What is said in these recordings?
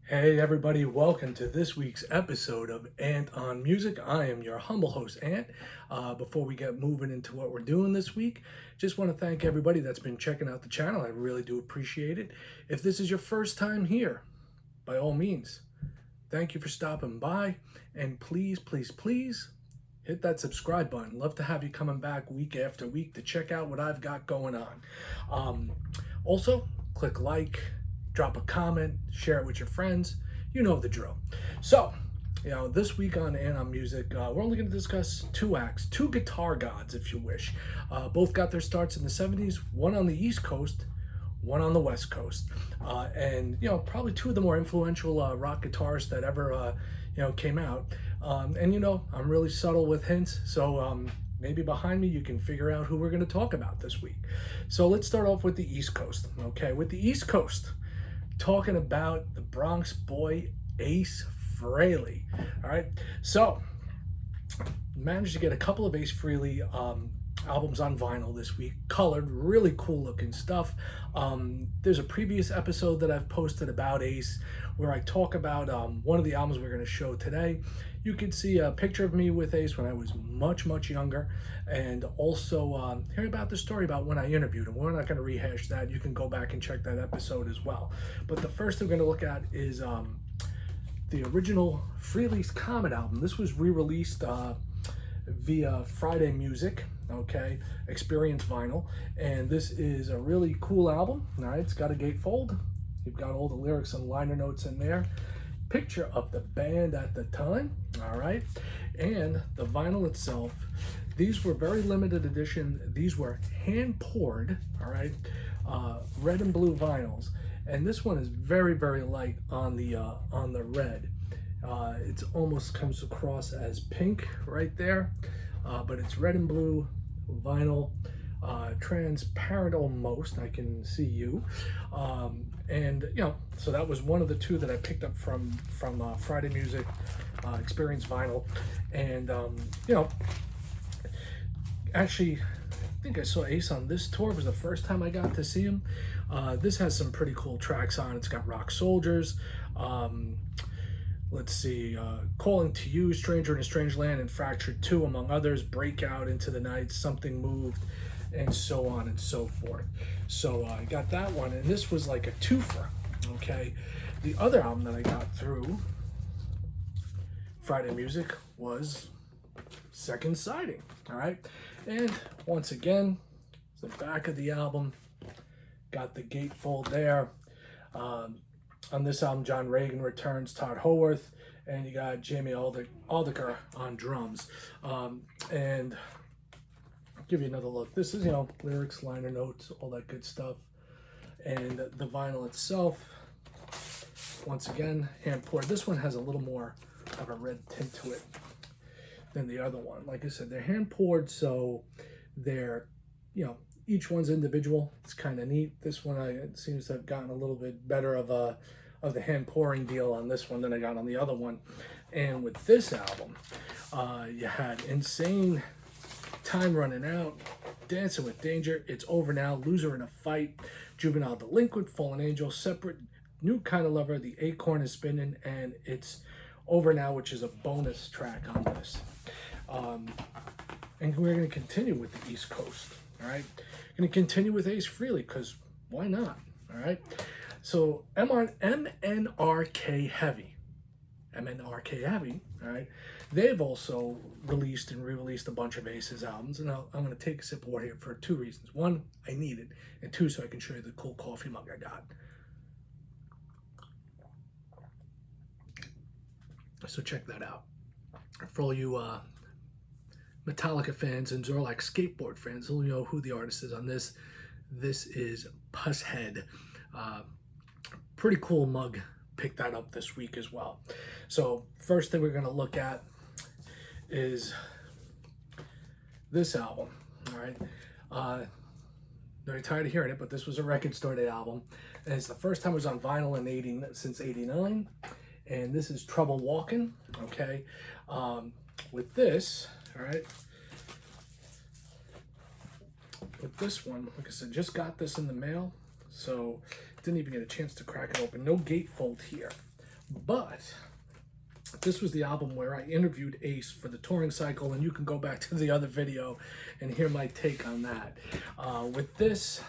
Hey everybody, welcome to this week's episode of Ant on Music. I am your humble host, Ant. Before we get moving into what we're doing this week, just want to thank everybody that's been checking out the channel. I really do appreciate it. If this is your first time here, by all means, thank you for stopping by. And please, please, please hit that subscribe button. Love to have you coming back week after week to check out what I've got going on. Also, click like, drop a comment, share it with your friends. You know the drill. So, this week on And On Music, we're only going to discuss two acts, two guitar gods, if you wish. Both got their starts in the 70s, one on the East Coast, one on the West Coast. And, probably two of the more influential rock guitarists that ever, came out. I'm really subtle with hints, so maybe behind me you can figure out who we're going to talk about this week. So let's start off with the East Coast. Okay, with the East Coast, talking about the Bronx boy Ace Frehley. All right, so managed to get a couple of Ace Frehley albums on vinyl this week, colored, really cool looking stuff. There's a previous episode that I've posted about Ace where I talk about one of the albums we're going to show today. You can see a picture of me with Ace when I was much younger, and also hear about the story about when I interviewed him. We're not going to rehash that. You can go back and check that episode as well. But the first thing we're going to look at is the original Frehley's Comet album. This was re-released via Friday Music, okay, Experience Vinyl, and this is a really cool album. All right, it's got a gatefold. You've got all the lyrics and liner notes in there. Picture of the band at the time, all right, and the vinyl itself. These were very limited edition. These were hand poured, all right, red and blue vinyls, and this one is very light on the red. It almost comes across as pink right there, but it's red and blue vinyl, transparent almost. I can see you, so that was one of the two that I picked up from Friday Music, Experience Vinyl, and actually, I think I saw Ace on this tour. It was the first time I got to see him. This has some pretty cool tracks on it. It's got Rock Soldiers. Let's see, Calling to You, Stranger in a Strange Land, and Fractured 2, among others, Breakout, Into the Night, Something Moved, and so on and so forth. So I got that one, and this was like a twofer, okay? The other album that I got through Friday Music was Second Sighting, all right? And once again, the back of the album, got the gatefold there. On this album, John Reagan returns, Todd Howarth, and you got Jamie Aldiker on drums. And I'll give you another look. This is, lyrics, liner notes, all that good stuff. And the vinyl itself, once again, hand poured. This one has a little more of a red tint to it than the other one. Like I said, they're hand poured, so they're, each one's individual. It's kind of neat. This one, it seems to have gotten a little bit better of the hand pouring deal on this one than I got on the other one. And with this album, you had Insane, Time Running Out, Dancing with Danger, It's Over Now, Loser in a Fight, Juvenile Delinquent, Fallen Angel, Separate, New Kind of Lover, The Acorn is Spinning, and It's Over Now, which is a bonus track on this. And we're going to continue with the East Coast, all right? Going to continue with Ace Frehley, because why not, all right? So MNRK Heavy, all right? They've also released and re-released a bunch of Ace's albums, and I'm going to take a sip of water here for two reasons. One, I need it, and two, so I can show you the cool coffee mug I got. So check that out. For all you Metallica fans and Zorlak skateboard fans who know who the artist is on this, this is Pusshead. Pretty cool mug. Picked that up this week as well. So first thing we're going to look at is this album. All right. Very tired of hearing it, but this was a Record Store Day album, and it's the first time it was on vinyl since '89. And this is Trouble Walking. Okay. With this, all right. With this one, like I said, just got this in the mail, so didn't even get a chance to crack it open. No gatefold here. But this was the album where I interviewed Ace for the touring cycle, and you can go back to the other video and hear my take on that. With this,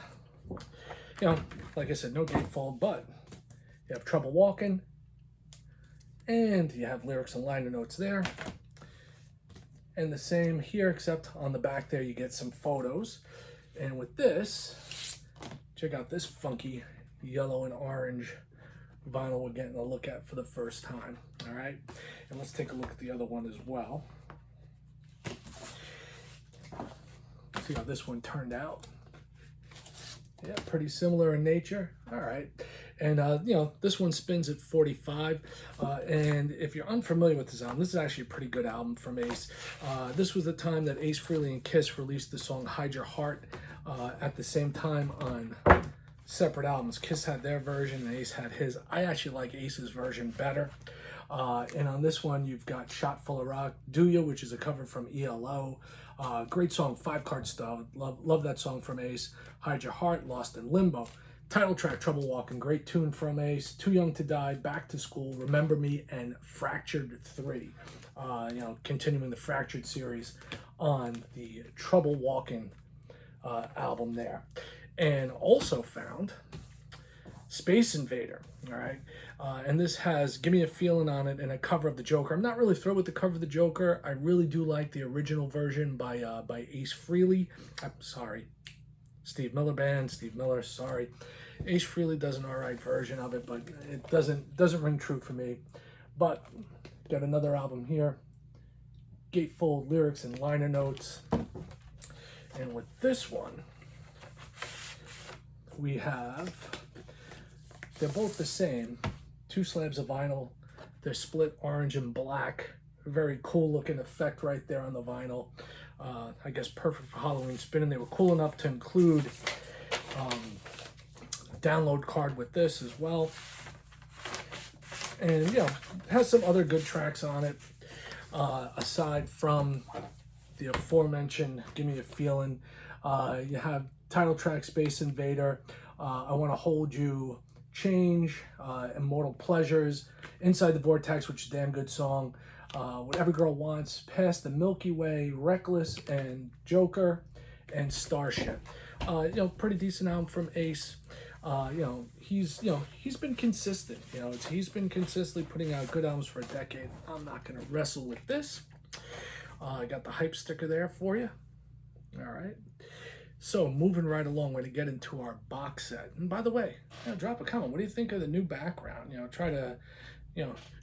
like I said, no gatefold, but you have Trouble Walking, and you have lyrics and liner notes there. And the same here, except on the back there you get some photos. And with this, check out this funky yellow and orange vinyl we're getting a look at for the first time. All right, and let's take a look at the other one as well. See how this one turned out. Yeah, pretty similar in nature. All right, and this one spins at 45. And if you're unfamiliar with this album, this is actually a pretty good album from Ace. This was the time that Ace Frehley and Kiss released the song "Hide Your Heart" at the same time on separate albums. Kiss had their version and Ace had his. I actually like Ace's version better. And on this one, you've got "Shot Full of Rock," "Do Ya," which is a cover from ELO. Great song, 5-card stub. Love that song from Ace. "Hide Your Heart," "Lost in Limbo." Title track, "Trouble Walking," great tune from Ace. "Too Young to Die," "Back to School," "Remember Me," and "Fractured 3." Continuing the Fractured series on the Trouble Walking album there. And also found Space Invader, all right? And this has "Give Me a Feeling" on it and a cover of the Joker. I'm not really thrilled with the cover of the Joker. I really do like the original version by Ace Frehley. I'm sorry, Steve Miller Band, Steve Miller, sorry. Ace Frehley does an all right version of it, but it doesn't ring true for me. But got another album here, gatefold lyrics and liner notes. And with this one, we have, they're both the same, 2 slabs of vinyl. They're split orange and black. Very cool looking effect right there on the vinyl. I guess perfect for Halloween spinning. They were cool enough to include a download card with this as well. And it has some other good tracks on it, aside from the aforementioned "Give Me a Feeling." You have title track "Space Invader," "I Want to Hold You," "Change," "Immortal Pleasures," "Inside the Vortex," which is a damn good song, "What Every Girl Wants," "Past the Milky Way," "Reckless," and "Joker," and "Starship." Pretty decent album from Ace. He's been consistent. He's been consistently putting out good albums for a decade. I'm not gonna wrestle with this. I got the hype sticker there for you. All right. So moving right along, we're going to get into our box set. And by the way, drop a comment. What do you think of the new background? Try to,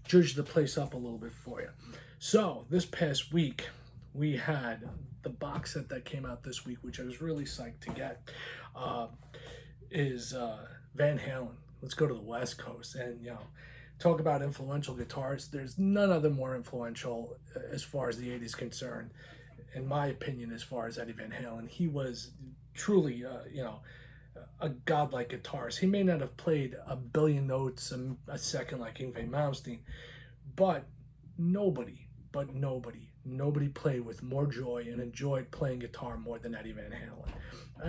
judge the place up a little bit for you. So this past week, we had the box set that came out this week, which I was really psyched to get, is Van Halen. Let's go to the West Coast and, talk about influential guitarists. There's none other more influential as far as the 80s concerned, in my opinion, as far as Eddie Van Halen. He was truly, a godlike guitarist. He may not have played a billion notes a second like Yngwie Malmsteen, but nobody played with more joy and enjoyed playing guitar more than Eddie Van Halen.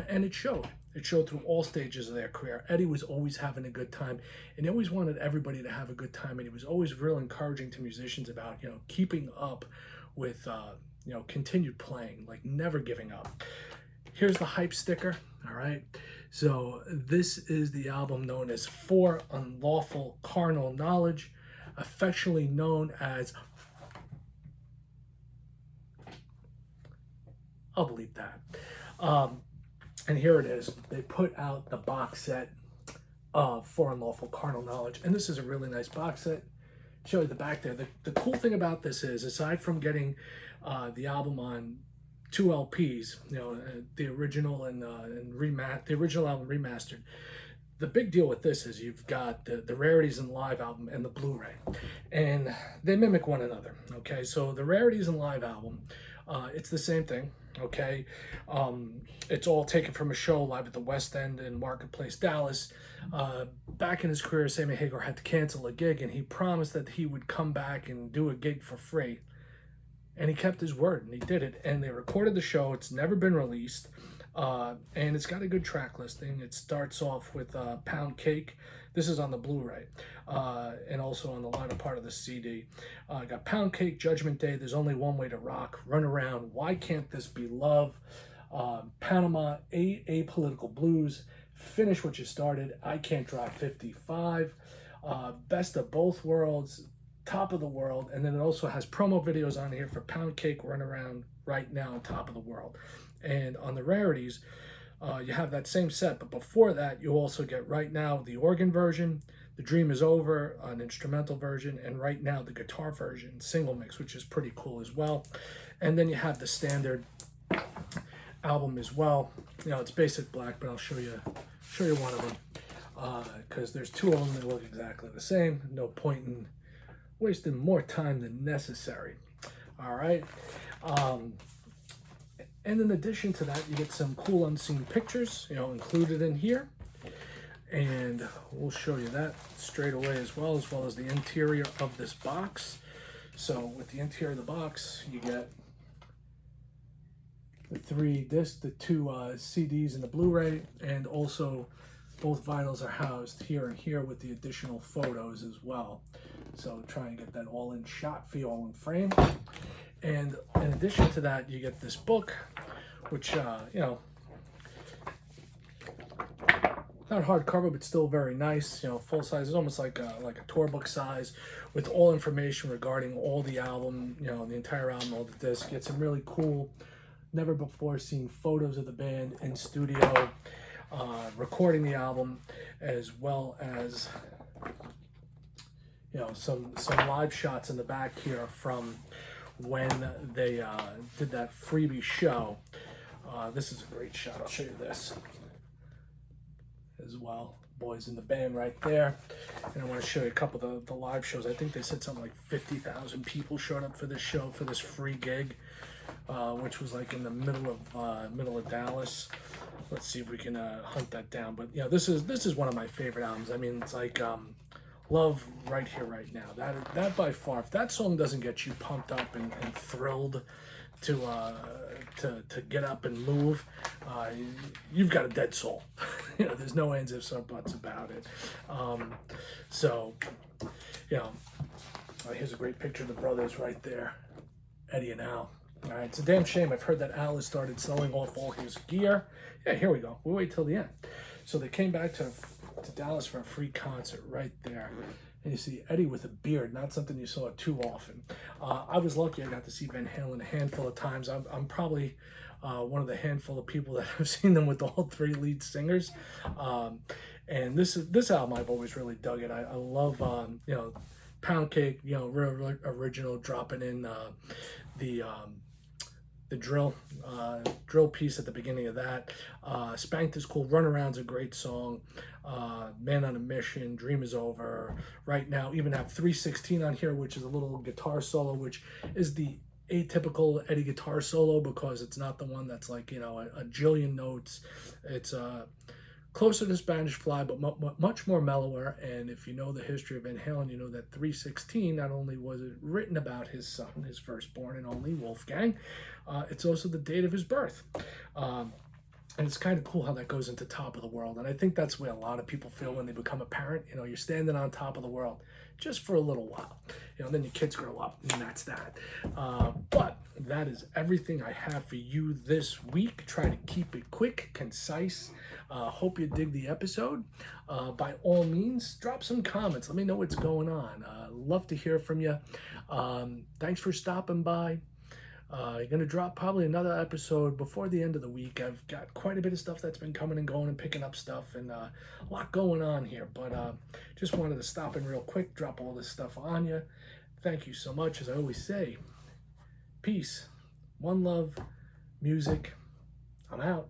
And it showed. It showed through all stages of their career. Eddie was always having a good time, and he always wanted everybody to have a good time, and he was always real encouraging to musicians about, keeping up with, continued playing, like never giving up. Here's the hype sticker, all right? So this is the album known as For Unlawful Carnal Knowledge, affectionately known as, I'll believe that. And here it is. They put out the box set of For Unlawful Carnal Knowledge, and this is a really nice box set. Show you the back there. The cool thing about this is, aside from getting the album on 2 LPs, the original and the original album remastered, the big deal with this is you've got the Rarities and Live album and the Blu-ray, and they mimic one another. Okay, so the Rarities and Live album, it's the same thing. Okay, it's all taken from a show live at the West End in Marketplace, Dallas. Back in his career, Sammy Hagar had to cancel a gig, and he promised that he would come back and do a gig for free. And he kept his word, and he did it. And they recorded the show. It's never been released. And it's got a good track listing. It starts off with Pound Cake. This is on the Blu-ray, and also on the liner part of the CD. Got Pound Cake, Judgment Day, There's Only One Way to Rock, Run Around, Why Can't This Be Love, Panama, Apolitical Blues, Finish What You Started, I Can't Drive 55, Best of Both Worlds, Top of the World, and then it also has promo videos on here for Pound Cake, Run Around, Right Now, and Top of the World. And on the rarities, you have that same set, but before that, you also get Right Now, the organ version, The Dream Is Over, an instrumental version, and Right Now, the guitar version, single mix, which is pretty cool as well. And then you have the standard album as well. You know, it's basic black, but I'll show you one of them, because there's two of them that look exactly the same. No point in wasting more time than necessary. All right. And in addition to that, you get some cool unseen pictures, you know, included in here. And we'll show you that straight away as well as the interior of this box. So with the interior of the box, you get the 3 discs, the 2 CDs and the Blu-ray, and also both vinyls are housed here and here with the additional photos as well. So try and get that all in shot for you, all in frame. And in addition to that, you get this book, which, you know, not hardcover, but still very nice. You know, full size. It's almost like a tour book size, with all information regarding all the album. You know, the entire album, all the discs. Get some really cool, never before seen photos of the band in studio, recording the album, as well as, you know, some live shots in the back here from when they did that freebie show. This is a great shot. I'll show you this as well. Boys in the band right there. And I want to show you a couple of the live shows. I think they said something like 50,000 people showed up for this show, for this free gig, which was like in the middle of Dallas. Let's see if we can hunt that down. But yeah, this is one of my favorite albums. I mean, it's like Love Right Here, Right Now. That by far, if that song doesn't get you pumped up and thrilled to get up and move, you've got a dead soul. You know, there's no ands, ifs, or buts about it. So, you know, here's a great picture of the brothers right there, Eddie and Al. All right, it's a damn shame. I've heard that Al has started selling off all his gear. Yeah, here we go. We'll wait till the end. So they came back to Dallas for a free concert right there. And you see Eddie with a beard, not something you saw too often. I was lucky. I got to see Van Halen a handful of times. I'm probably one of the handful of people that have seen them with all 3 lead singers. And this album, I've always really dug it. I love, you know, Pound Cake, you know, real original, dropping in the drill piece at the beginning of that. Spanked is cool. Run Around's a great song. Man on a Mission, Dream Is Over, Right Now. Even have 316 on here, which is a little guitar solo, which is the atypical Eddie guitar solo, because it's not the one that's like, you know, a jillion notes. It's closer to Spanish Fly, but much more mellower. And if you know the history of Van Halen, you know that 316, not only was it written about his son, his firstborn and only, Wolfgang, it's also the date of his birth. And it's kind of cool how that goes into Top of the World. And I think that's where a lot of people feel when they become a parent. You know, you're standing on top of the world just for a little while. You know, then your kids grow up, and that's that. But that is everything I have for you this week. Try to keep it quick, concise. Hope you dig the episode. By all means, drop some comments. Let me know what's going on. Love to hear from you. Thanks for stopping by. You're going to drop probably another episode before the end of the week. I've got quite a bit of stuff that's been coming and going and picking up stuff, and a lot going on here. But just wanted to stop in real quick, drop all this stuff on you. Thank you so much. As I always say, peace, one love, music. I'm out.